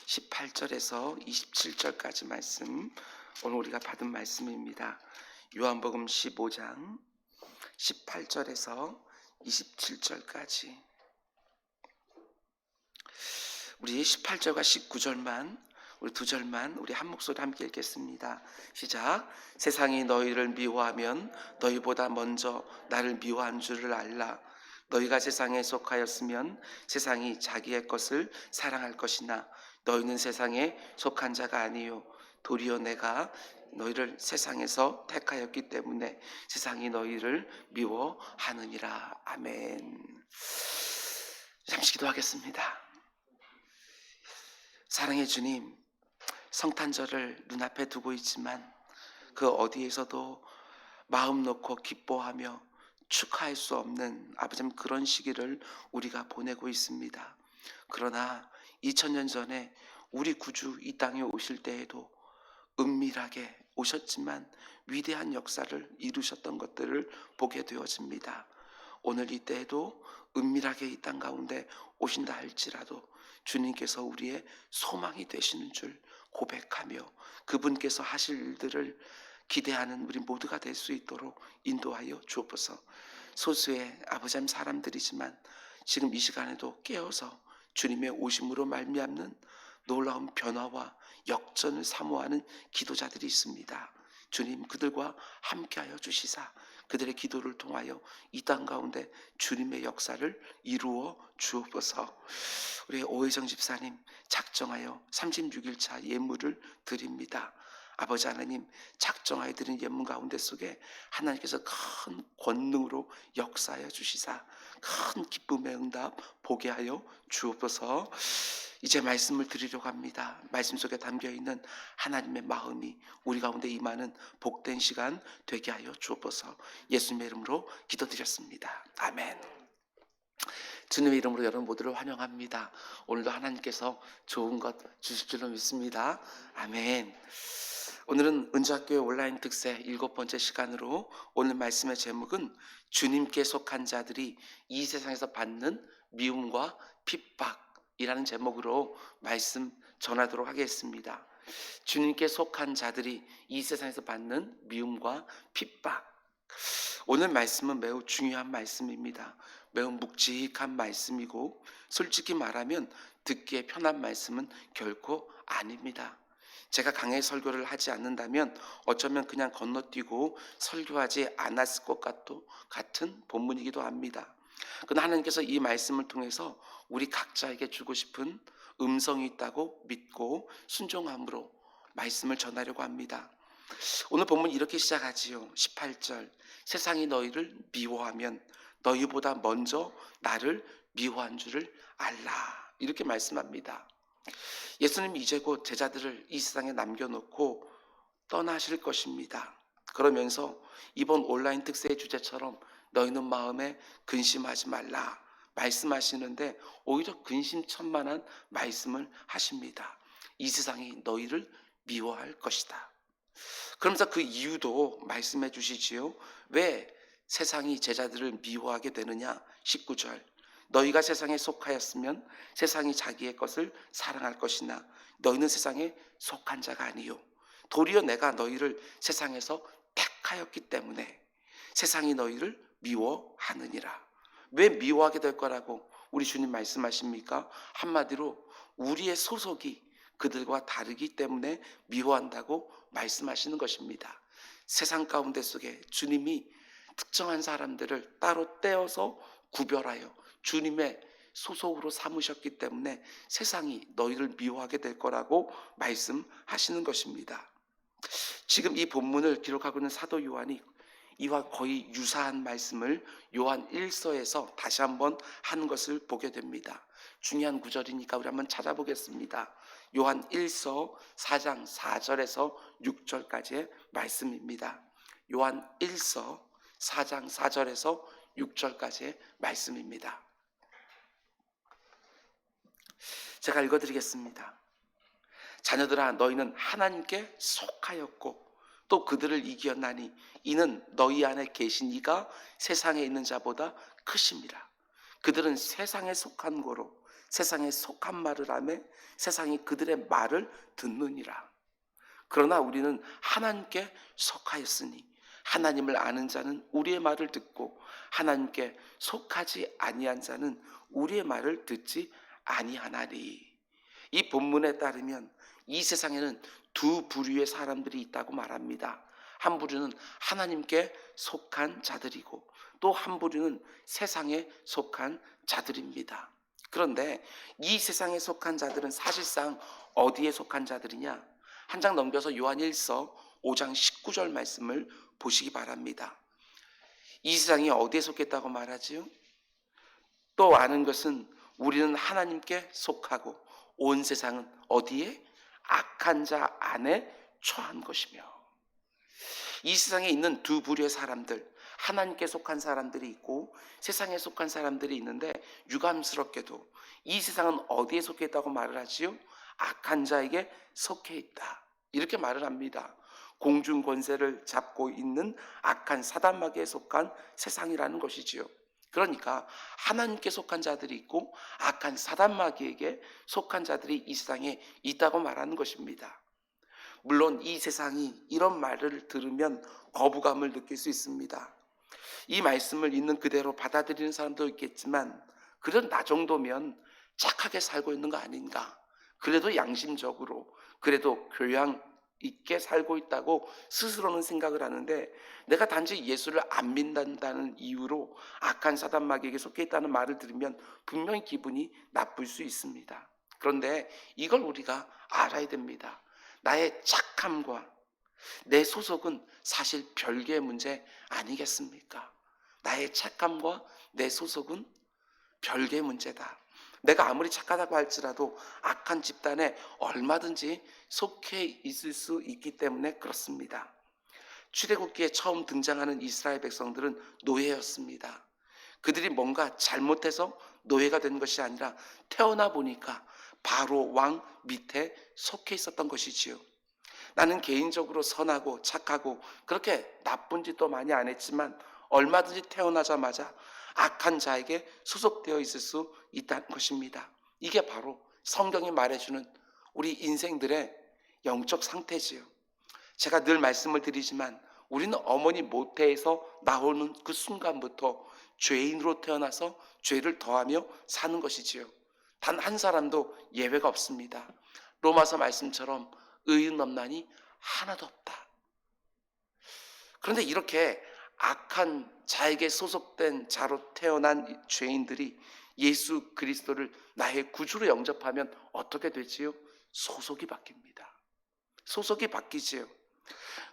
18절에서 27절까지 말씀, 오늘 우리가 받은 말씀입니다. 요한복음 15장 18절에서 27절까지. 우리 18절과 19절만, 우리 두 절만 우리 한 목소리 함께 읽겠습니다. 시작. 세상이 너희를 미워하면 너희보다 먼저 나를 미워한 줄을 알라. 너희가 세상에 속하였으면 세상이 자기의 것을 사랑할 것이나 너희는 세상에 속한 자가 아니요 도리어 내가 너희를 세상에서 택하였기 때문에 세상이 너희를 미워하느니라. 아멘. 잠시 기도하겠습니다. 사랑의 주님, 성탄절을 눈앞에 두고 있지만 그 어디에서도 마음 놓고 기뻐하며 축하할 수 없는 아버지 그런 시기를 우리가 보내고 있습니다. 그러나 2000년 전에 우리 구주 이 땅에 오실 때에도 은밀하게 오셨지만 위대한 역사를 이루셨던 것들을 보게 되어집니다. 오늘 이때에도 은밀하게 이 땅 가운데 오신다 할지라도 주님께서 우리의 소망이 되시는 줄 고백하며 그분께서 하실 일들을 기대하는 우리 모두가 될 수 있도록 인도하여 주옵소서. 소수의 아버지 사람들이지만 지금 이 시간에도 깨어서 주님의 오심으로 말미암는 놀라운 변화와 역전을 사모하는 기도자들이 있습니다. 주님 그들과 함께하여 주시사 그들의 기도를 통하여 이 땅 가운데 주님의 역사를 이루어 주옵소서. 우리 오혜정 집사님 작정하여 36일차 예물을 드립니다. 아버지 하나님 작정하여 드린 예물 가운데 속에 하나님께서 큰 권능으로 역사하여 주시사 큰 기쁨의 응답 보게 하여 주옵소서. 이제 말씀을 드리려고 합니다. 말씀 속에 담겨있는 하나님의 마음이 우리 가운데 임하는 복된 시간 되게 하여 주옵소서. 예수님의 이름으로 기도드렸습니다. 아멘. 주님의 이름으로 여러분 모두를 환영합니다. 오늘도 하나님께서 좋은 것 주실 줄로 믿습니다. 아멘. 오늘은 은주학교의 온라인 특세 7번째 시간으로 오늘 말씀의 제목은 주님께 속한 자들이 이 세상에서 받는 미움과 핍박이라는 제목으로 말씀 전하도록 하겠습니다. 주님께 속한 자들이 이 세상에서 받는 미움과 핍박. 오늘 말씀은 매우 중요한 말씀입니다. 매우 묵직한 말씀이고 솔직히 말하면 듣기에 편한 말씀은 결코 아닙니다. 제가 강의 설교를 하지 않는다면 어쩌면 그냥 건너뛰고 설교하지 않았을 것 같은 본문이기도 합니다. 그러나 하나님께서 이 말씀을 통해서 우리 각자에게 주고 싶은 음성이 있다고 믿고 순종함으로 말씀을 전하려고 합니다. 오늘 본문 이렇게 시작하지요. 18절 세상이 너희를 미워하면 너희보다 먼저 나를 미워한 줄을 알라. 이렇게 말씀합니다. 예수님이 이제 곧 제자들을 이 세상에 남겨놓고 떠나실 것입니다. 그러면서 이번 온라인 특세의 주제처럼 너희는 마음에 근심하지 말라 말씀하시는데 오히려 근심천만한 말씀을 하십니다. 이 세상이 너희를 미워할 것이다. 그러면서 그 이유도 말씀해 주시지요. 왜 세상이 제자들을 미워하게 되느냐? 19절 너희가 세상에 속하였으면 세상이 자기의 것을 사랑할 것이나 너희는 세상에 속한 자가 아니요 도리어 내가 너희를 세상에서 택하였기 때문에 세상이 너희를 미워하느니라. 왜 미워하게 될 거라고 우리 주님 말씀하십니까? 한마디로 우리의 소속이 그들과 다르기 때문에 미워한다고 말씀하시는 것입니다. 세상 가운데 속에 주님이 특정한 사람들을 따로 떼어서 구별하여 주님의 소속으로 삼으셨기 때문에 세상이 너희를 미워하게 될 거라고 말씀하시는 것입니다. 지금 이 본문을 기록하고 있는 사도 요한이 이와 거의 유사한 말씀을 요한 1서에서 다시 한번 하는 것을 보게 됩니다. 중요한 구절이니까 우리 한번 찾아보겠습니다. 요한 1서 4장 4절에서 6절까지의 말씀입니다. 요한 1서 4장 4절에서 6절까지의 말씀입니다. 제가 읽어드리겠습니다. 자녀들아 너희는 하나님께 속하였고 또 그들을 이겼나니 이는 너희 안에 계신 이가 세상에 있는 자보다 크심이라. 그들은 세상에 속한 거로 세상에 속한 말을 하며 세상이 그들의 말을 듣느니라. 그러나 우리는 하나님께 속하였으니 하나님을 아는 자는 우리의 말을 듣고 하나님께 속하지 아니한 자는 우리의 말을 듣지 아니하나니. 이 본문에 따르면 이 세상에는 두 부류의 사람들이 있다고 말합니다. 한 부류는 하나님께 속한 자들이고 또 한 부류는 세상에 속한 자들입니다. 그런데 이 세상에 속한 자들은 사실상 어디에 속한 자들이냐? 한 장 넘겨서 요한일서 5장 19절 말씀을 보시기 바랍니다. 이 세상이 어디에 속했다고 말하지요? 또 아는 것은 우리는 하나님께 속하고 온 세상은 어디에? 악한 자 안에 처한 것이며. 이 세상에 있는 두 부류의 사람들, 하나님께 속한 사람들이 있고 세상에 속한 사람들이 있는데 유감스럽게도 이 세상은 어디에 속해 있다고 말을 하지요? 악한 자에게 속해 있다. 이렇게 말을 합니다. 공중 권세를 잡고 있는 악한 사단마귀에 속한 세상이라는 것이지요. 그러니까 하나님께 속한 자들이 있고 악한 사단마귀에게 속한 자들이 이 세상에 있다고 말하는 것입니다. 물론 이 세상이 이런 말을 들으면 거부감을 느낄 수 있습니다. 이 말씀을 있는 그대로 받아들이는 사람도 있겠지만 그런 나 정도면 착하게 살고 있는 거 아닌가? 그래도 양심적으로, 그래도 교양 있게 살고 있다고 스스로는 생각을 하는데 내가 단지 예수를 안 믿는다는 이유로 악한 사단마귀에게 속해 있다는 말을 들으면 분명히 기분이 나쁠 수 있습니다. 그런데 이걸 우리가 알아야 됩니다. 나의 착함과 내 소속은 사실 별개의 문제 아니겠습니까? 나의 착함과 내 소속은 별개의 문제다. 내가 아무리 착하다고 할지라도 악한 집단에 얼마든지 속해 있을 수 있기 때문에 그렇습니다. 출애굽기에 처음 등장하는 이스라엘 백성들은 노예였습니다. 그들이 뭔가 잘못해서 노예가 된 것이 아니라 태어나 보니까 바로 왕 밑에 속해 있었던 것이지요. 나는 개인적으로 선하고 착하고 그렇게 나쁜 짓도 많이 안 했지만 얼마든지 태어나자마자 악한 자에게 소속되어 있을 수 있다는 것입니다. 이게 바로 성경이 말해주는 우리 인생들의 영적 상태지요. 제가 늘 말씀을 드리지만 우리는 어머니 모태에서 나오는 그 순간부터 죄인으로 태어나서 죄를 더하며 사는 것이지요. 단 한 사람도 예외가 없습니다. 로마서 말씀처럼 의인 없나니 하나도 없다. 그런데 이렇게 악한 자에게 소속된 자로 태어난 죄인들이 예수 그리스도를 나의 구주로 영접하면 어떻게 되지요? 소속이 바뀝니다. 소속이 바뀌지요.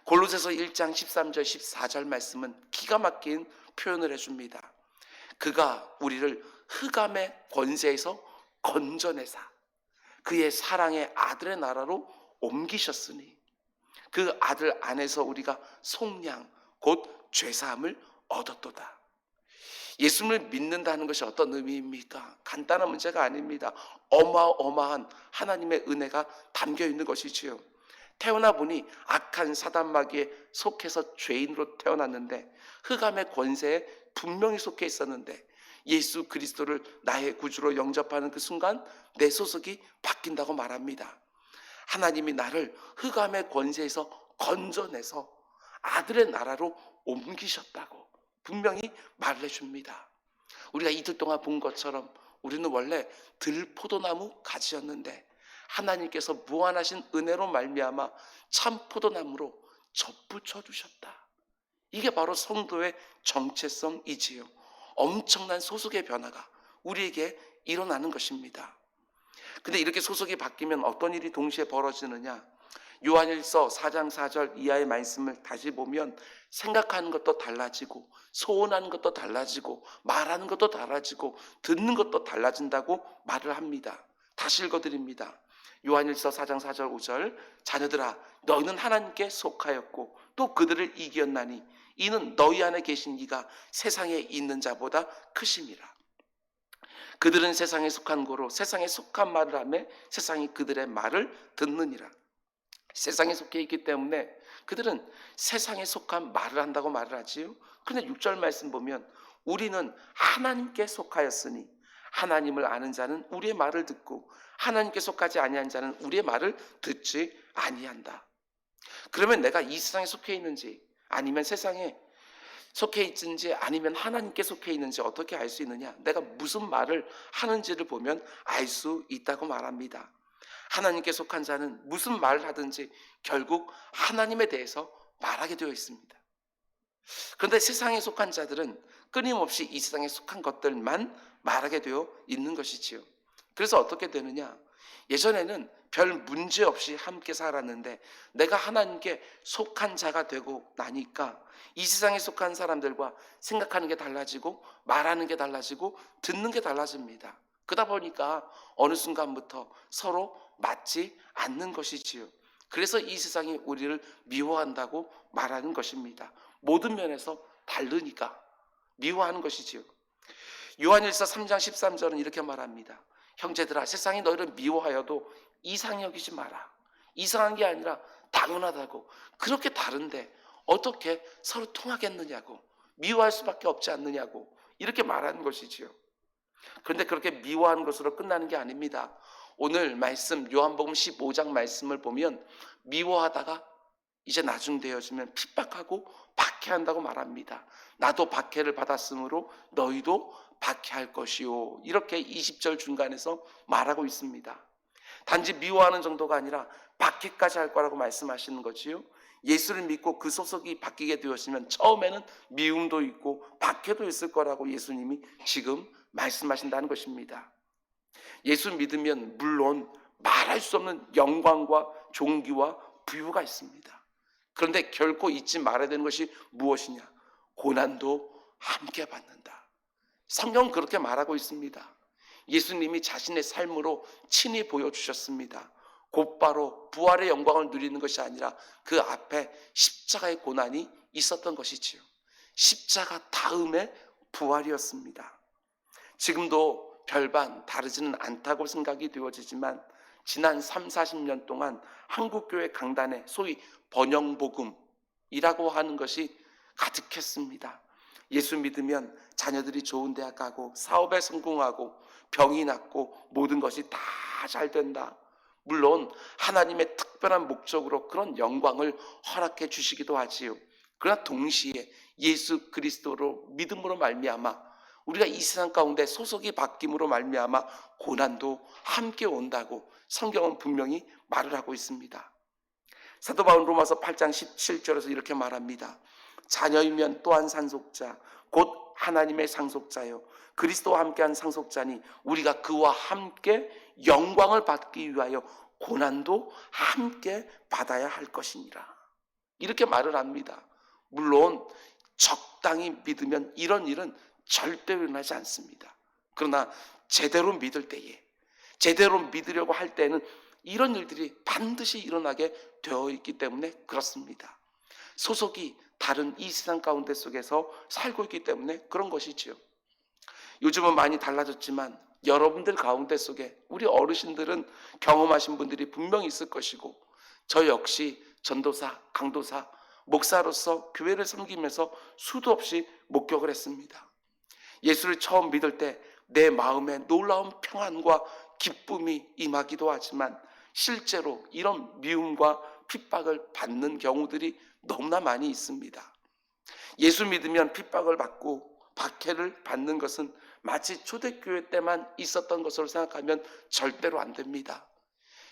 골로새서 1장 13절 14절 말씀은 기가 막힌 표현을 해줍니다. 그가 우리를 흑암의 권세에서 건져내사 그의 사랑의 아들의 나라로 옮기셨으니 그 아들 안에서 우리가 속량 곧 죄사함을 얻었도다. 예수를 믿는다는 것이 어떤 의미입니까? 간단한 문제가 아닙니다. 어마어마한 하나님의 은혜가 담겨 있는 것이지요. 태어나 보니 악한 사단마귀에 속해서 죄인으로 태어났는데 흑암의 권세에 분명히 속해 있었는데 예수 그리스도를 나의 구주로 영접하는 그 순간 내 소속이 바뀐다고 말합니다. 하나님이 나를 흑암의 권세에서 건져내서 아들의 나라로 옮기셨다고 분명히 말을 해줍니다. 우리가 이틀 동안 본 것처럼 우리는 원래 들포도나무 가지였는데 하나님께서 무한하신 은혜로 말미암아 참 포도나무로 접붙여 주셨다. 이게 바로 성도의 정체성이지요. 엄청난 소속의 변화가 우리에게 일어나는 것입니다. 근데 이렇게 소속이 바뀌면 어떤 일이 동시에 벌어지느냐? 요한일서 4장 4절 이하의 말씀을 다시 보면 생각하는 것도 달라지고 소원하는 것도 달라지고 말하는 것도 달라지고 듣는 것도 달라진다고 말을 합니다. 다시 읽어드립니다. 요한일서 4장 4절 5절 자녀들아 너희는 하나님께 속하였고 또 그들을 이겼나니 이는 너희 안에 계신 이가 세상에 있는 자보다 크심이라. 그들은 세상에 속한 고로 세상에 속한 말을 하며 세상이 그들의 말을 듣느니라. 세상에 속해 있기 때문에 그들은 세상에 속한 말을 한다고 말을 하지요. 그런데 6절 말씀 보면 우리는 하나님께 속하였으니 하나님을 아는 자는 우리의 말을 듣고 하나님께 속하지 아니한 자는 우리의 말을 듣지 아니한다. 그러면 내가 이 세상에 속해 있는지 아니면 세상에 속해 있는지 아니면 하나님께 속해 있는지 어떻게 알 수 있느냐? 내가 무슨 말을 하는지를 보면 알 수 있다고 말합니다. 하나님께 속한 자는 무슨 말을 하든지 결국 하나님에 대해서 말하게 되어 있습니다. 그런데 세상에 속한 자들은 끊임없이 이 세상에 속한 것들만 말하게 되어 있는 것이지요. 그래서 어떻게 되느냐? 예전에는 별 문제 없이 함께 살았는데 내가 하나님께 속한 자가 되고 나니까 이 세상에 속한 사람들과 생각하는 게 달라지고 말하는 게 달라지고 듣는 게 달라집니다. 그러다 보니까 어느 순간부터 서로 맞지 않는 것이지요. 그래서 이 세상이 우리를 미워한다고 말하는 것입니다. 모든 면에서 다르니까 미워하는 것이지요. 요한일서 3장 13절은 이렇게 말합니다. 형제들아, 세상이 너희를 미워하여도 이상히 여기지 마라. 이상한 게 아니라 당연하다고. 그렇게 다른데 어떻게 서로 통하겠느냐고, 미워할 수밖에 없지 않느냐고 이렇게 말하는 것이지요. 그런데 그렇게 미워하는 것으로 끝나는 게 아닙니다. 오늘 말씀 요한복음 15장 말씀을 보면 미워하다가 이제 나중 되어지면 핍박하고 박해한다고 말합니다. 나도 박해를 받았으므로 너희도 박해할 것이요. 이렇게 20절 중간에서 말하고 있습니다. 단지 미워하는 정도가 아니라 박해까지 할 거라고 말씀하시는 거지요. 예수를 믿고 그 소속이 바뀌게 되었으면 처음에는 미움도 있고 박해도 있을 거라고 예수님이 지금 말씀하신다는 것입니다. 예수 믿으면 물론 말할 수 없는 영광과 존귀와 부유가 있습니다. 그런데 결코 잊지 말아야 되는 것이 무엇이냐? 고난도 함께 받는다. 성경은 그렇게 말하고 있습니다. 예수님이 자신의 삶으로 친히 보여주셨습니다. 곧바로 부활의 영광을 누리는 것이 아니라 그 앞에 십자가의 고난이 있었던 것이지요. 십자가 다음에 부활이었습니다. 지금도 별반 다르지는 않다고 생각이 되어지지만 지난 3, 40년 동안 한국교회 강단에 소위 번영복음이라고 하는 것이 가득했습니다. 예수 믿으면 자녀들이 좋은 대학 가고 사업에 성공하고 병이 낫고 모든 것이 다 잘 된다. 물론 하나님의 특별한 목적으로 그런 영광을 허락해 주시기도 하지요. 그러나 동시에 예수 그리스도로 믿음으로 말미암아 우리가 이 세상 가운데 소속이 바뀜으로 말미암아 고난도 함께 온다고 성경은 분명히 말을 하고 있습니다. 사도 바울 로마서 8장 17절에서 이렇게 말합니다. 자녀이면 또한 상속자 곧 하나님의 상속자요 그리스도와 함께한 상속자니 우리가 그와 함께 영광을 받기 위하여 고난도 함께 받아야 할 것이니라. 이렇게 말을 합니다. 물론 적당히 믿으면 이런 일은 절대로 일어나지 않습니다. 그러나 제대로 믿을 때에 제대로 믿으려고 할 때는 이런 일들이 반드시 일어나게 되어 있기 때문에 그렇습니다. 소속이 다른 이 세상 가운데 속에서 살고 있기 때문에 그런 것이지요. 요즘은 많이 달라졌지만 여러분들 가운데 속에 우리 어르신들은 경험하신 분들이 분명히 있을 것이고 저 역시 전도사, 강도사, 목사로서 교회를 섬기면서 수도 없이 목격을 했습니다. 예수를 처음 믿을 때 내 마음에 놀라운 평안과 기쁨이 임하기도 하지만 실제로 이런 미움과 핍박을 받는 경우들이 너무나 많이 있습니다. 예수 믿으면 핍박을 받고 박해를 받는 것은 마치 초대교회 때만 있었던 것으로 생각하면 절대로 안 됩니다.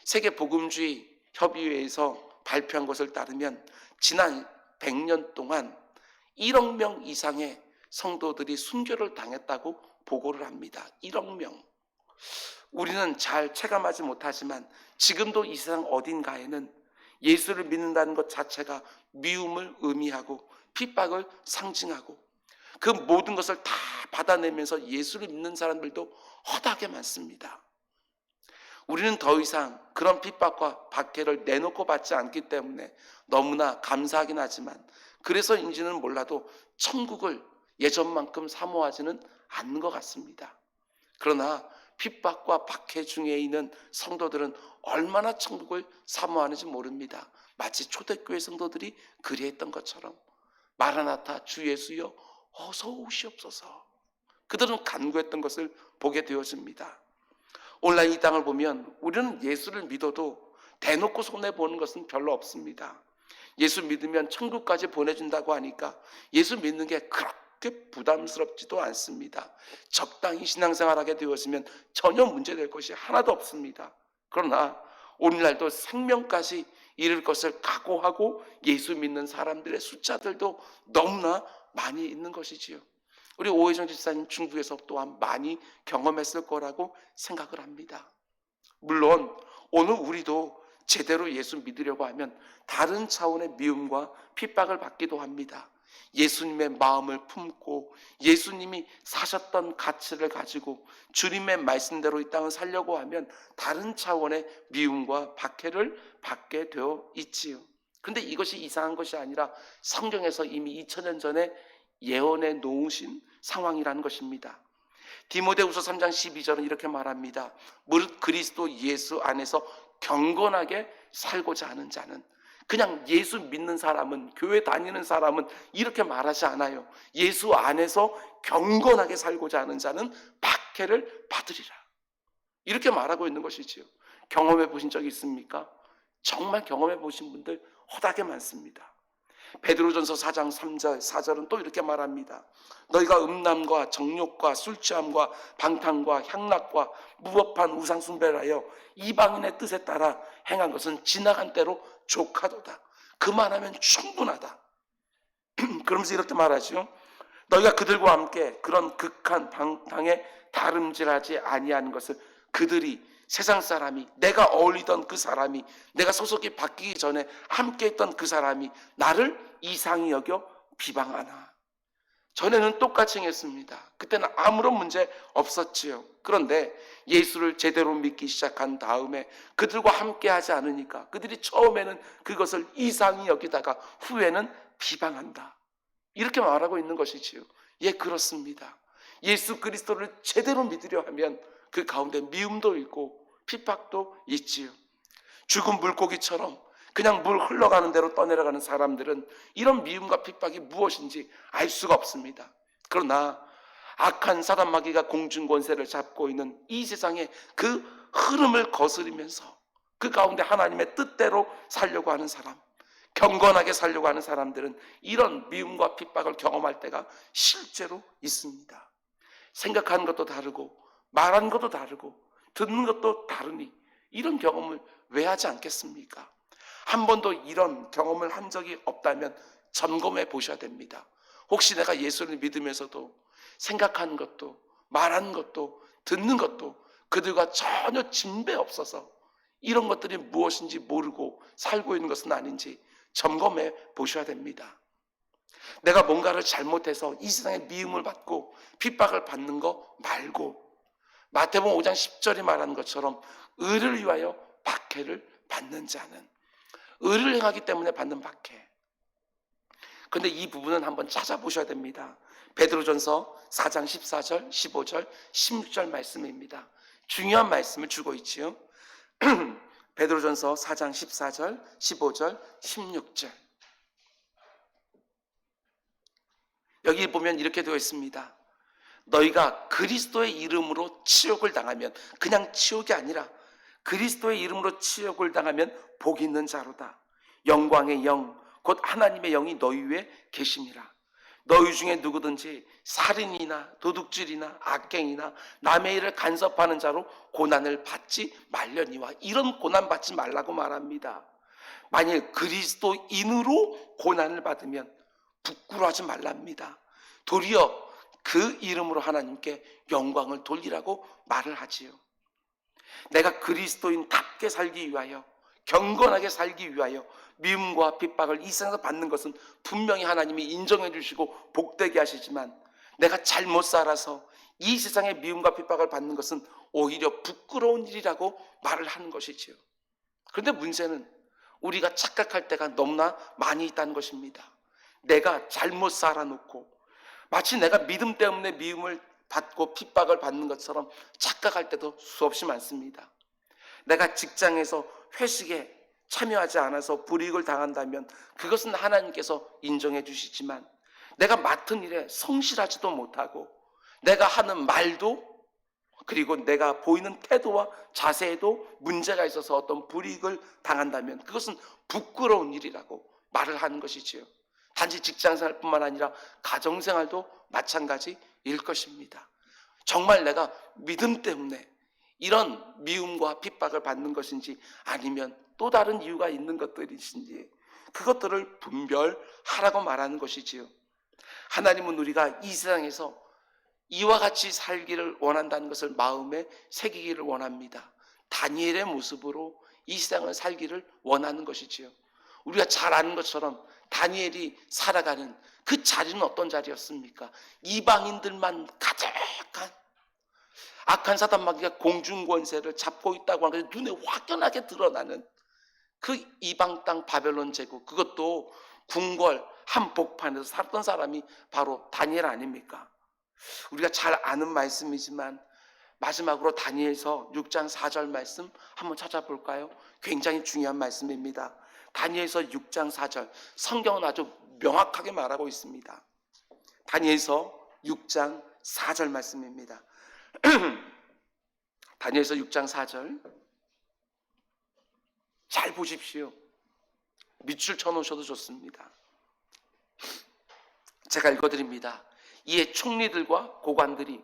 세계복음주의 협의회에서 발표한 것을 따르면 지난 100년 동안 1억 명 이상의 성도들이 순교를 당했다고 보고를 합니다. 1억 명. 우리는 잘 체감하지 못하지만 지금도 이 세상 어딘가에는 예수를 믿는다는 것 자체가 미움을 의미하고 핍박을 상징하고 그 모든 것을 다 받아내면서 예수를 믿는 사람들도 허다하게 많습니다. 우리는 더 이상 그런 핍박과 박해를 내놓고 받지 않기 때문에 너무나 감사하긴 하지만 그래서인지는 몰라도 천국을 예전만큼 사모하지는 않는 것 같습니다. 그러나 핍박과 박해 중에 있는 성도들은 얼마나 천국을 사모하는지 모릅니다. 마치 초대교회 성도들이 그리했던 것처럼 마라나타 주 예수여 어서 오시옵소서. 그들은 간구했던 것을 보게 되어집니다. 오늘날 이 땅을 보면 우리는 예수를 믿어도 대놓고 손해보는 것은 별로 없습니다. 예수 믿으면 천국까지 보내준다고 하니까 예수 믿는 게 그렇게 부담스럽지도 않습니다. 적당히 신앙생활하게 되었으면 전혀 문제될 것이 하나도 없습니다. 그러나 오늘날도 생명까지 잃을 것을 각오하고 예수 믿는 사람들의 숫자들도 너무나 많이 있는 것이지요. 우리 오혜정 집사님 중국에서 또한 많이 경험했을 거라고 생각을 합니다. 물론 오늘 우리도 제대로 예수 믿으려고 하면 다른 차원의 미움과 핍박을 받기도 합니다. 예수님의 마음을 품고 예수님이 사셨던 가치를 가지고 주님의 말씀대로 이 땅을 살려고 하면 다른 차원의 미움과 박해를 받게 되어 있지요. 그런데 이것이 이상한 것이 아니라 성경에서 이미 2000년 전에 예언해 놓으신 상황이라는 것입니다. 디모데후서 3장 12절은 이렇게 말합니다. 무릇 그리스도 예수 안에서 경건하게 살고자 하는 자는, 그냥 예수 믿는 사람은, 교회 다니는 사람은 이렇게 말하지 않아요. 예수 안에서 경건하게 살고자 하는 자는 박해를 받으리라, 이렇게 말하고 있는 것이지요. 경험해 보신 적이 있습니까? 정말 경험해 보신 분들 허다하게 많습니다. 베드로전서 4장 3절 4절은 또 이렇게 말합니다. 너희가 음란과 정욕과 술취함과 방탕과 향락과 무법한 우상 숭배를 하여 이방인의 뜻에 따라 행한 것은 지나간 때로 족하도다. 그만하면 충분하다. 그러면서 이렇게 말하죠. 너희가 그들과 함께 그런 극한 방탕에 다름질하지 아니하는 것을 그들이, 세상 사람이, 내가 어울리던 그 사람이, 내가 소속이 바뀌기 전에 함께 했던 그 사람이 나를 이상히 여겨 비방하나. 전에는 똑같이 했습니다. 그때는 아무런 문제 없었지요. 그런데 예수를 제대로 믿기 시작한 다음에 그들과 함께 하지 않으니까 그들이 처음에는 그것을 이상히 여기다가 후에는 비방한다, 이렇게 말하고 있는 것이지요. 예, 그렇습니다. 예수 그리스도를 제대로 믿으려 하면 그 가운데 미움도 있고 핍박도 있지요. 죽은 물고기처럼 그냥 물 흘러가는 대로 떠내려가는 사람들은 이런 미움과 핍박이 무엇인지 알 수가 없습니다. 그러나 악한 사단 마귀가 공중 권세를 잡고 있는 이 세상의 그 흐름을 거스르면서 그 가운데 하나님의 뜻대로 살려고 하는 사람, 경건하게 살려고 하는 사람들은 이런 미움과 핍박을 경험할 때가 실제로 있습니다. 생각하는 것도 다르고 말하는 것도 다르고 듣는 것도 다르니 이런 경험을 왜 하지 않겠습니까? 한 번도 이런 경험을 한 적이 없다면 점검해 보셔야 됩니다. 혹시 내가 예수를 믿으면서도 생각하는 것도 말하는 것도 듣는 것도 그들과 전혀 진배 없어서 이런 것들이 무엇인지 모르고 살고 있는 것은 아닌지 점검해 보셔야 됩니다. 내가 뭔가를 잘못해서 이 세상에 미움을 받고 핍박을 받는 거 말고 마태복음 5장 10절이 말하는 것처럼 의를 위하여 박해를 받는 자는, 의를 행하기 때문에 받는 박해. 그런데 이 부분은 한번 찾아보셔야 됩니다. 베드로전서 4장 14절, 15절, 16절 말씀입니다. 중요한 말씀을 주고 있지요. 베드로전서 4장 14절, 15절, 16절. 여기 보면 이렇게 되어 있습니다. 너희가 그리스도의 이름으로 치욕을 당하면, 그냥 치욕이 아니라 그리스도의 이름으로 치욕을 당하면 복 있는 자로다. 영광의 영 곧 하나님의 영이 너희 위에 계심이라. 너희 중에 누구든지 살인이나 도둑질이나 악행이나 남의 일을 간섭하는 자로 고난을 받지 말려니와. 이런 고난 받지 말라고 말합니다. 만일 그리스도인으로 고난을 받으면 부끄러워하지 말랍니다. 도리어 그 이름으로 하나님께 영광을 돌리라고 말을 하지요. 내가 그리스도인답게 살기 위하여, 경건하게 살기 위하여 미움과 핍박을 이 세상에서 받는 것은 분명히 하나님이 인정해 주시고 복되게 하시지만, 내가 잘못 살아서 이 세상의 미움과 핍박을 받는 것은 오히려 부끄러운 일이라고 말을 하는 것이지요. 그런데 문제는 우리가 착각할 때가 너무나 많이 있다는 것입니다. 내가 잘못 살아놓고 마치 내가 믿음 때문에 미움을 받고 핍박을 받는 것처럼 착각할 때도 수없이 많습니다. 내가 직장에서 회식에 참여하지 않아서 불이익을 당한다면 그것은 하나님께서 인정해 주시지만, 내가 맡은 일에 성실하지도 못하고 내가 하는 말도, 그리고 내가 보이는 태도와 자세에도 문제가 있어서 어떤 불이익을 당한다면 그것은 부끄러운 일이라고 말을 하는 것이지요. 단지 직장생활뿐만 아니라 가정생활도 마찬가지일 것입니다. 정말 내가 믿음 때문에 이런 미움과 핍박을 받는 것인지, 아니면 또 다른 이유가 있는 것들이신지, 그것들을 분별하라고 말하는 것이지요. 하나님은 우리가 이 세상에서 이와 같이 살기를 원한다는 것을 마음에 새기기를 원합니다. 다니엘의 모습으로 이 세상을 살기를 원하는 것이지요. 우리가 잘 아는 것처럼 다니엘이 살아가는 그 자리는 어떤 자리였습니까? 이방인들만 가득한 악한 사단 마귀가 공중 권세를 잡고 있다고 하는 것이 눈에 확연하게 드러나는 그 이방 땅 바벨론 제국, 그것도 궁궐 한복판에서 살았던 사람이 바로 다니엘 아닙니까? 우리가 잘 아는 말씀이지만 마지막으로 다니엘서 6장 4절 말씀 한번 찾아볼까요? 굉장히 중요한 말씀입니다. 다니엘서 6장 4절, 성경은 아주 명확하게 말하고 있습니다. 다니엘서 6장 4절 말씀입니다. 다니엘서 6장 4절 잘 보십시오. 밑줄 쳐놓으셔도 좋습니다. 제가 읽어드립니다. 이에 총리들과 고관들이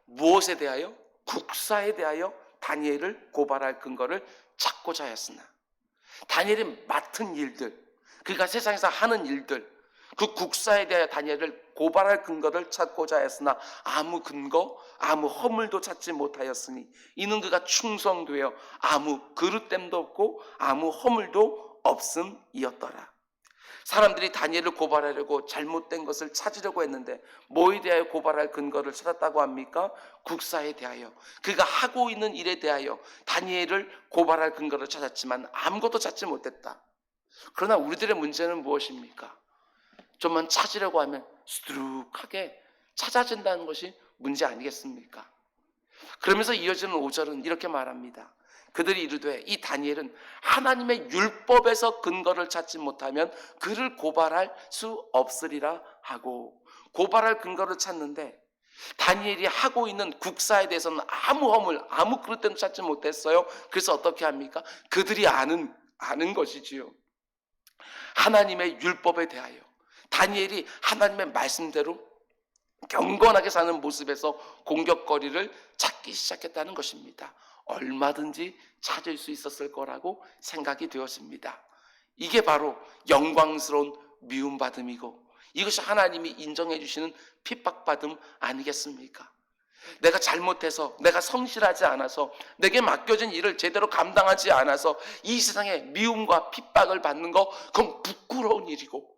무엇에 대하여? 국사에 대하여 다니엘을 고발할 근거를 찾고자 하였으나, 다니엘이 맡은 일들, 그가 세상에서 하는 일들, 그 국사에 대하여 다니엘을 고발할 근거를 찾고자 하였으나 아무 근거, 아무 허물도 찾지 못하였으니 이는 그가 충성되어 아무 그릇됨도 없고 아무 허물도 없음이었더라. 사람들이 다니엘을 고발하려고 잘못된 것을 찾으려고 했는데 뭐에 대하여 고발할 근거를 찾았다고 합니까? 국사에 대하여, 그가 하고 있는 일에 대하여 다니엘을 고발할 근거를 찾았지만 아무것도 찾지 못했다. 그러나 우리들의 문제는 무엇입니까? 좀만 찾으려고 하면 수두룩하게 찾아진다는 것이 문제 아니겠습니까? 그러면서 이어지는 5절은 이렇게 말합니다. 그들이 이르되 이 다니엘은 하나님의 율법에서 근거를 찾지 못하면 그를 고발할 수 없으리라 하고, 고발할 근거를 찾는데 다니엘이 하고 있는 국사에 대해서는 아무 허물, 아무 그릇됨도 찾지 못했어요. 그래서 어떻게 합니까? 그들이 아는 것이지요. 하나님의 율법에 대하여 다니엘이 하나님의 말씀대로 경건하게 사는 모습에서 공격거리를 찾기 시작했다는 것입니다. 얼마든지 찾을 수 있었을 거라고 생각이 되었습니다. 이게 바로 영광스러운 미움받음이고, 이것이 하나님이 인정해 주시는 핍박받음 아니겠습니까? 내가 잘못해서, 내가 성실하지 않아서, 내게 맡겨진 일을 제대로 감당하지 않아서 이 세상에 미움과 핍박을 받는 거, 그건 부끄러운 일이고,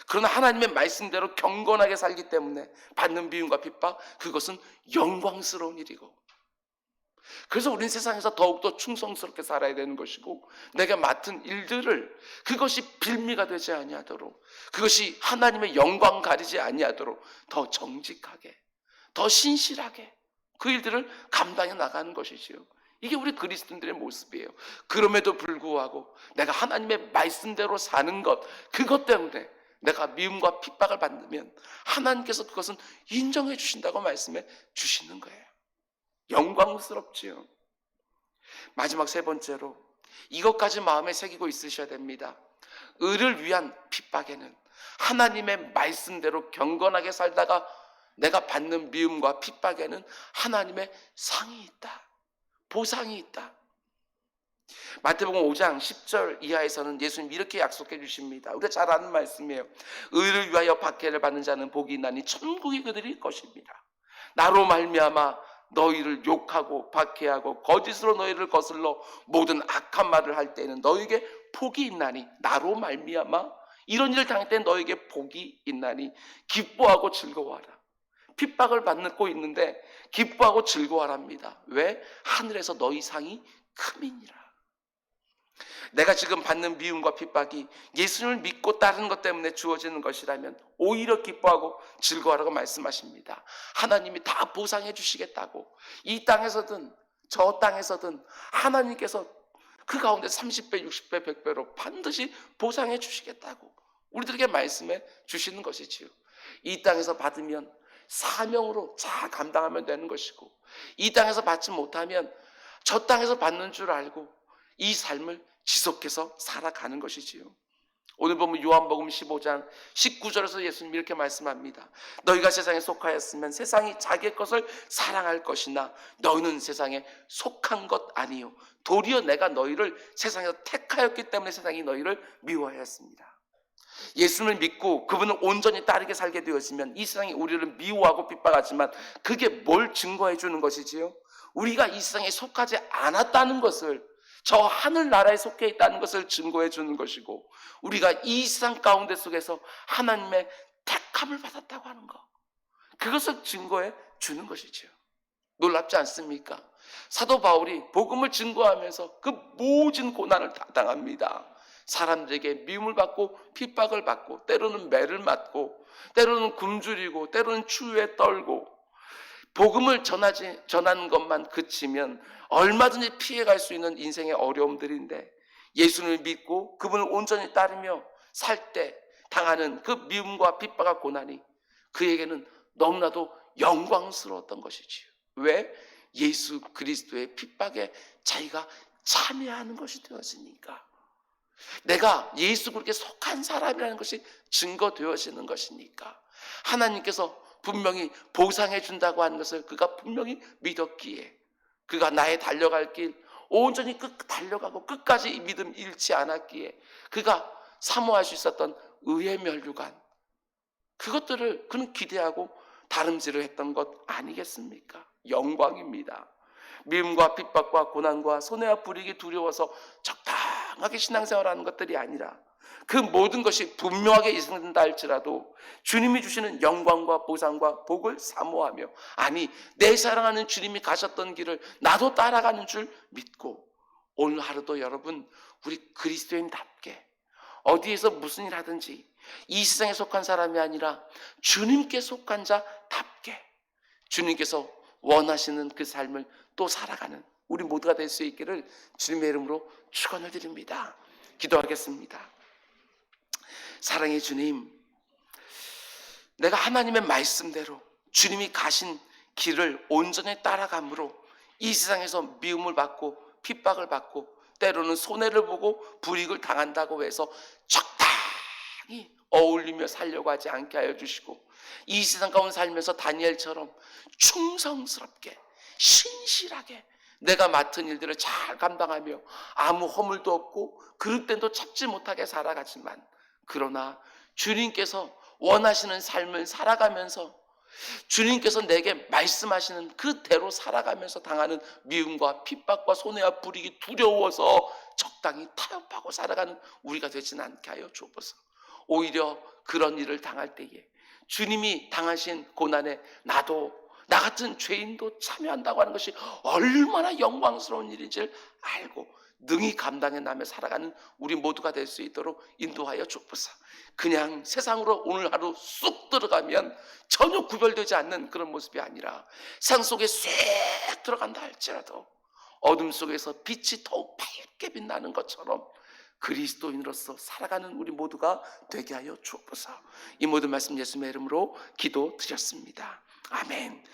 그러나 하나님의 말씀대로 경건하게 살기 때문에 받는 미움과 핍박, 그것은 영광스러운 일이고, 그래서 우리는 세상에서 더욱더 충성스럽게 살아야 되는 것이고, 내가 맡은 일들을 그것이 빌미가 되지 아니하도록, 그것이 하나님의 영광 가리지 아니하도록 더 정직하게, 더 신실하게 그 일들을 감당해 나가는 것이지요. 이게 우리 그리스도인들의 모습이에요. 그럼에도 불구하고 내가 하나님의 말씀대로 사는 것, 그것 때문에 내가 미움과 핍박을 받으면 하나님께서 그것은 인정해 주신다고 말씀해 주시는 거예요. 영광스럽지요. 마지막 세 번째로 이것까지 마음에 새기고 있으셔야 됩니다. 의를 위한 핍박에는, 하나님의 말씀대로 경건하게 살다가 내가 받는 미움과 핍박에는 하나님의 상이 있다, 보상이 있다. 마태복음 5장 10절 이하에서는 예수님 이렇게 약속해 주십니다. 우리가 잘 아는 말씀이에요. 의를 위하여 박해를 받는 자는 복이 있나니 천국이 그들일 것입니다. 나로 말미암아 너희를 욕하고 박해하고 거짓으로 너희를 거슬러 모든 악한 말을 할 때에는 너희에게 복이 있나니, 나로 말미암아 이런 일을 당할 때는 너희에게 복이 있나니 기뻐하고 즐거워하라. 핍박을 받고 있는데 기뻐하고 즐거워하랍니다. 왜? 하늘에서 너희 상이 큼이니라. 내가 지금 받는 미움과 핍박이 예수님을 믿고 따르는 것 때문에 주어지는 것이라면 오히려 기뻐하고 즐거워하라고 말씀하십니다. 하나님이 다 보상해 주시겠다고, 이 땅에서든 저 땅에서든 하나님께서 그 가운데 30배, 60배, 100배로 반드시 보상해 주시겠다고 우리들에게 말씀해 주시는 것이지요. 이 땅에서 받으면 사명으로 잘 감당하면 되는 것이고, 이 땅에서 받지 못하면 저 땅에서 받는 줄 알고 이 삶을 지속해서 살아가는 것이지요. 오늘 보면 요한복음 15장 19절에서 예수님이 이렇게 말씀합니다. 너희가 세상에 속하였으면 세상이 자기의 것을 사랑할 것이나 너희는 세상에 속한 것 아니요 도리어 내가 너희를 세상에서 택하였기 때문에 세상이 너희를 미워하였습니다. 예수님을 믿고 그분을 온전히 따르게 살게 되었으면 이 세상이 우리를 미워하고 핍박하지만 그게 뭘 증거해 주는 것이지요? 우리가 이 세상에 속하지 않았다는 것을, 저 하늘나라에 속해 있다는 것을 증거해 주는 것이고, 우리가 이 세상 가운데 속에서 하나님의 택함을 받았다고 하는 것, 그것을 증거해 주는 것이지요. 놀랍지 않습니까? 사도 바울이 복음을 증거하면서 그 모든 고난을 다 당합니다. 사람들에게 미움을 받고 핍박을 받고 때로는 매를 맞고 때로는 굶주리고 때로는 추위에 떨고, 복음을 전하는 것만 그치면 얼마든지 피해갈 수 있는 인생의 어려움들인데, 예수님을 믿고 그분을 온전히 따르며 살 때 당하는 그 미움과 핍박과 고난이 그에게는 너무나도 영광스러웠던 것이지요. 왜? 예수 그리스도의 핍박에 자기가 참여하는 것이 되었으니까. 내가 예수 그리스도에 속한 사람이라는 것이 증거되어지는 것이니까. 하나님께서 분명히 보상해 준다고 하는 것을 그가 분명히 믿었기에 그가 나의 달려갈 길 온전히 달려가고 끝까지 이 믿음 잃지 않았기에 그가 사모할 수 있었던 의의 면류관, 그것들을 그는 기대하고 다름질을 했던 것 아니겠습니까? 영광입니다. 미움과 핍박과 고난과 손해와 불이익이 두려워서 적당하게 신앙생활하는 것들이 아니라 그 모든 것이 분명하게 있는다 할지라도 주님이 주시는 영광과 보상과 복을 사모하며, 아니 내 사랑하는 주님이 가셨던 길을 나도 따라가는 줄 믿고, 오늘 하루도 여러분 우리 그리스도인답게 어디에서 무슨 일 하든지 이 세상에 속한 사람이 아니라 주님께 속한 자답게 주님께서 원하시는 그 삶을 또 살아가는 우리 모두가 될 수 있기를 주님의 이름으로 축원을 드립니다. 기도하겠습니다. 사랑의 주님, 내가 하나님의 말씀대로 주님이 가신 길을 온전히 따라감으로 이 세상에서 미움을 받고 핍박을 받고 때로는 손해를 보고 불이익을 당한다고 해서 적당히 어울리며 살려고 하지 않게 하여 주시고, 이 세상 가운데 살면서 다니엘처럼 충성스럽게 신실하게 내가 맡은 일들을 잘 감당하며 아무 허물도 없고 그릇됨도 찾지 못하게 살아가지만, 그러나 주님께서 원하시는 삶을 살아가면서 주님께서 내게 말씀하시는 그대로 살아가면서 당하는 미움과 핍박과 손해와 불이익이 두려워서 적당히 타협하고 살아가는 우리가 되지는 않게 하여 주옵소서. 오히려 그런 일을 당할 때에 주님이 당하신 고난에 나도, 나 같은 죄인도 참여한다고 하는 것이 얼마나 영광스러운 일인지를 알고 능히 감당해 나며 살아가는 우리 모두가 될 수 있도록 인도하여 주옵소서. 그냥 세상으로 오늘 하루 쑥 들어가면 전혀 구별되지 않는 그런 모습이 아니라 산 속에 쑥 들어간다 할지라도 어둠 속에서 빛이 더욱 밝게 빛나는 것처럼 그리스도인으로서 살아가는 우리 모두가 되게 하여 주옵소서. 이 모든 말씀 예수님의 이름으로 기도드렸습니다. 아멘.